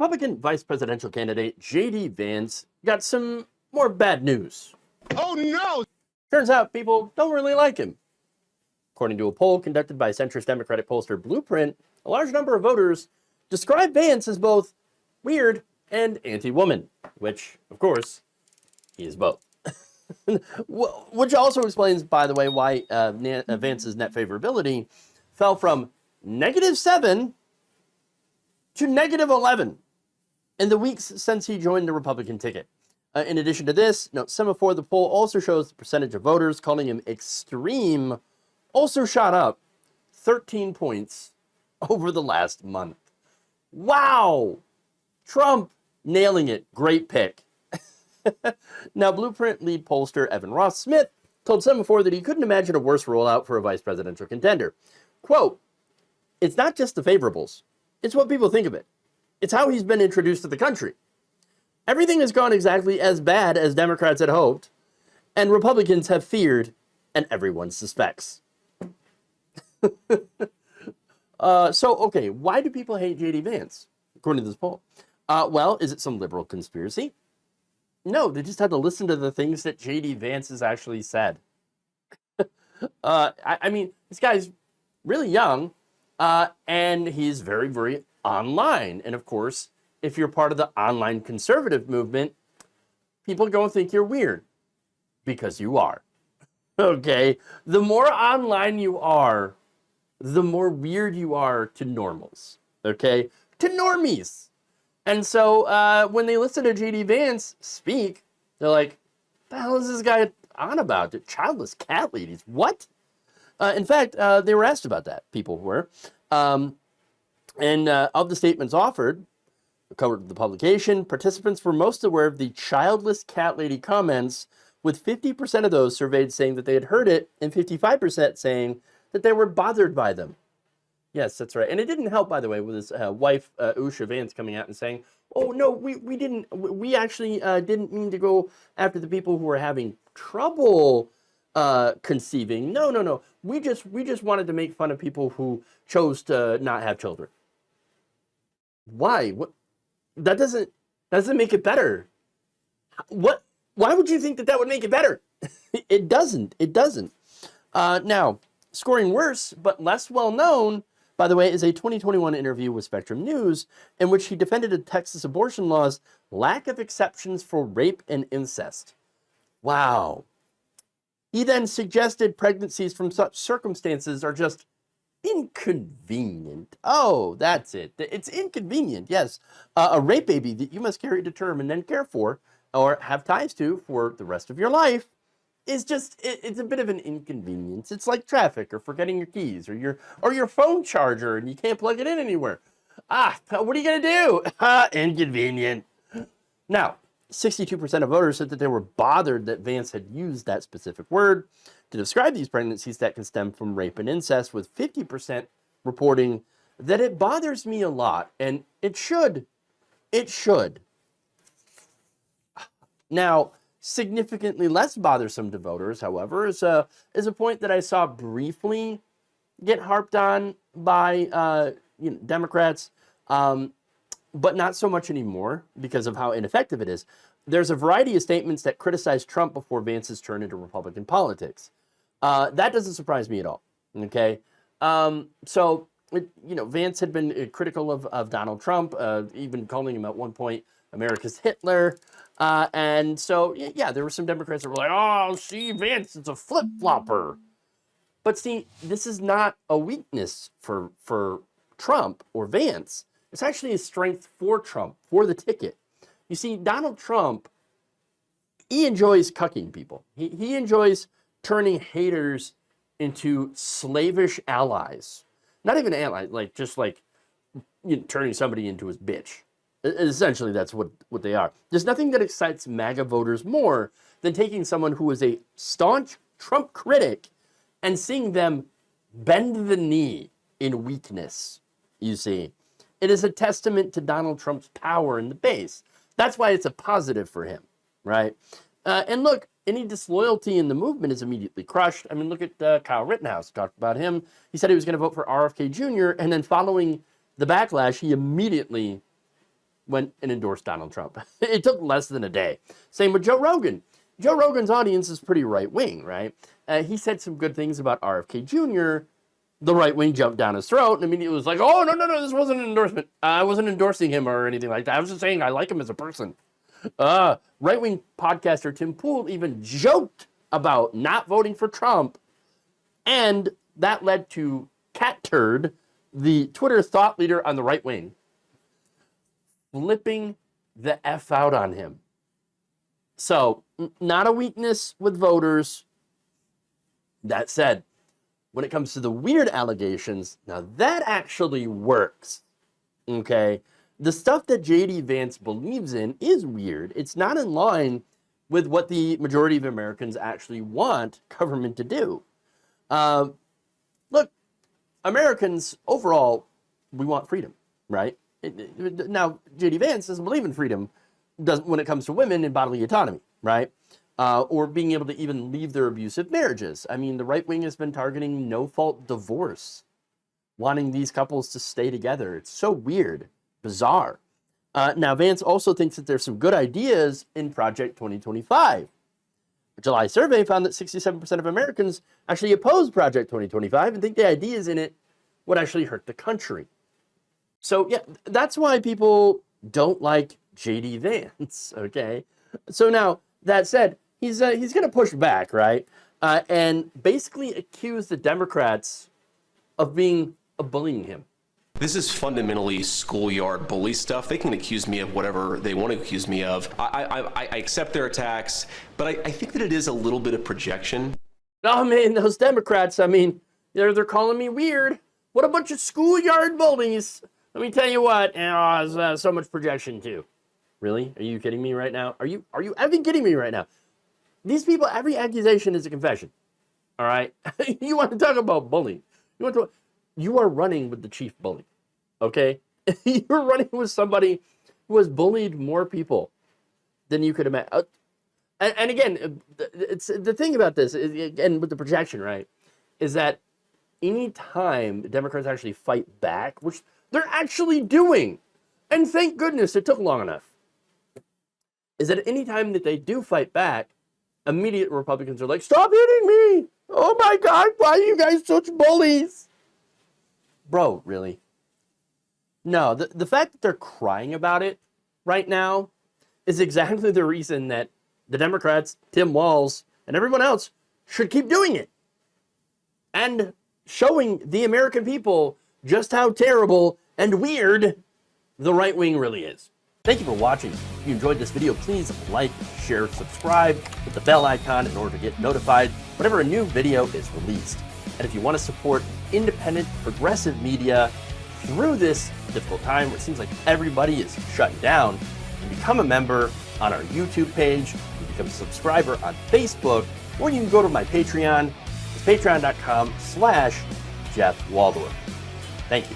Republican vice presidential candidate JD Vance got some more bad news. Oh no! Turns out people don't really like him. According to a poll conducted by centrist Democratic pollster Blueprint, a large number of voters describe Vance as both weird and anti-woman, which, of course, he is both. Which also explains, by the way, why Vance's net favorability fell from -7 to -11 in the weeks since he joined the Republican ticket. In addition to this, note semaphore, the poll also shows the percentage of voters calling him extreme also shot up 13 points over the last month. Wow! Trump nailing it. Great pick. Now, Blueprint lead pollster Evan Ross Smith told Semaphore that he couldn't imagine a worse rollout for a vice presidential contender. Quote, "It's not just the favorables. It's what people think of it. It's how he's been introduced to the country. Everything has gone exactly as bad as Democrats had hoped, and Republicans have feared, and everyone suspects." Okay, why do people hate JD Vance, according to this poll? Well, is it some liberal conspiracy? No, they just had to listen to the things that JD Vance has actually said. I mean, this guy's really young, and he's very, very online. And of course, if you're part of the online conservative movement, people are going to think you're weird, because you are. Okay? The more online you are, the more weird you are to normals. Okay? To normies. And so when they listen to JD Vance speak, they're like, the hell is this guy on about? Childless cat ladies. What? In fact, they were asked about that. People were. And of the statements offered, covered the publication, participants were most aware of the childless cat lady comments, with 50% of those surveyed saying that they had heard it and 55% saying that they were bothered by them. Yes, that's right. And it didn't help, by the way, with his wife, Usha Vance, coming out and saying, oh, no, we actually didn't mean to go after the people who were having trouble conceiving. No. We just wanted to make fun of people who chose to not have children. Why? What? That doesn't make it better. What? Why would you think that would make it better? It doesn't. Now, scoring worse, but less well known, by the way, is a 2021 interview with Spectrum News in which he defended the Texas abortion law's lack of exceptions for rape and incest. Wow. He then suggested pregnancies from such circumstances are just inconvenient. Oh, that's it. It's inconvenient, yes. A rape baby that you must carry to term and then care for or have ties to for the rest of your life is just, it's a bit of an inconvenience. It's like traffic or forgetting your keys or your phone charger and you can't plug it in anywhere. What are you going to do? Inconvenient. Now, 62% of voters said that they were bothered that Vance had used that specific word to describe these pregnancies that can stem from rape and incest, with 50% reporting that it bothers me a lot, and it should. It should. Now, significantly less bothersome to voters, however, is a point that I saw briefly get harped on by Democrats, but not so much anymore because of how ineffective it is. There's a variety of statements that criticize Trump before Vance's turn into Republican politics. That doesn't surprise me at all. Okay, Vance had been critical of Donald Trump, even calling him at one point America's Hitler. And so, yeah, there were some Democrats that were like, oh, see, Vance is a flip-flopper. But see, this is not a weakness for Trump or Vance. It's actually a strength for Trump, for the ticket. You see, Donald Trump, he enjoys cucking people. He enjoys turning haters into slavish allies. Not even allies, turning somebody into his bitch. Essentially, that's what they are. There's nothing that excites MAGA voters more than taking someone who is a staunch Trump critic and seeing them bend the knee in weakness, you see. It is a testament to Donald Trump's power in the base. That's why it's a positive for him, right? And look, any disloyalty in the movement is immediately crushed. I mean, look at Kyle Rittenhouse. Talked about him. He said he was going to vote for RFK Jr., and then following the backlash, he immediately went and endorsed Donald Trump. It took less than a day. Same with Joe Rogan. Joe Rogan's audience is pretty right-wing, right? He said some good things about RFK Jr., the right wing jumped down his throat and immediately was like, oh, no, this wasn't an endorsement. I wasn't endorsing him or anything like that. I was just saying I like him as a person. Right-wing podcaster Tim Pool even joked about not voting for Trump, and that led to Cat Turd, the Twitter thought leader on the right wing, flipping the F out on him. So, not a weakness with voters. That said, when it comes to the weird allegations, now that actually works, okay? The stuff that JD Vance believes in is weird. It's not in line with what the majority of Americans actually want government to do. Look, Americans, overall, we want freedom, right? Now, JD Vance doesn't believe in freedom when it comes to women and bodily autonomy, right? Or being able to even leave their abusive marriages. I mean, the right wing has been targeting no-fault divorce, wanting these couples to stay together. It's so weird, bizarre. Now, Vance also thinks that there's some good ideas in Project 2025. A July survey found that 67% of Americans actually oppose Project 2025 and think the ideas in it would actually hurt the country. So, yeah, that's why people don't like JD Vance, okay? So now, that said, he's going to push back, right? And basically accuse the Democrats of bullying him. This is fundamentally schoolyard bully stuff. They can accuse me of whatever they want to accuse me of. I accept their attacks, but I think that it is a little bit of projection. Oh man, those Democrats, I mean, they're calling me weird. What a bunch of schoolyard bullies. Let me tell you what, so much projection too. Really? Are you kidding me right now? Are you effing kidding me right now? These people, every accusation is a confession. All right? You want to talk about bullying. You are running with the chief bully. Okay? You're running with somebody who has bullied more people than you could imagine. And again, it's the thing about this, and with the projection, right, is that anytime the Democrats actually fight back, which they're actually doing, and thank goodness it took long enough, is that any time that they do fight back, immediate Republicans are like, stop hitting me! Oh my God, why are you guys such bullies? Bro, really? No, the fact that they're crying about it right now is exactly the reason that the Democrats, Tim Walz, and everyone else should keep doing it. And showing the American people just how terrible and weird the right wing really is. Thank you for watching. If you enjoyed this video, please like, share, subscribe, hit the bell icon in order to get notified whenever a new video is released. And if you want to support independent, progressive media through this difficult time where it seems like everybody is shutting down, you can become a member on our YouTube page, you can become a subscriber on Facebook, or you can go to my Patreon. It's patreon.com/Jeff Waldorf. Thank you.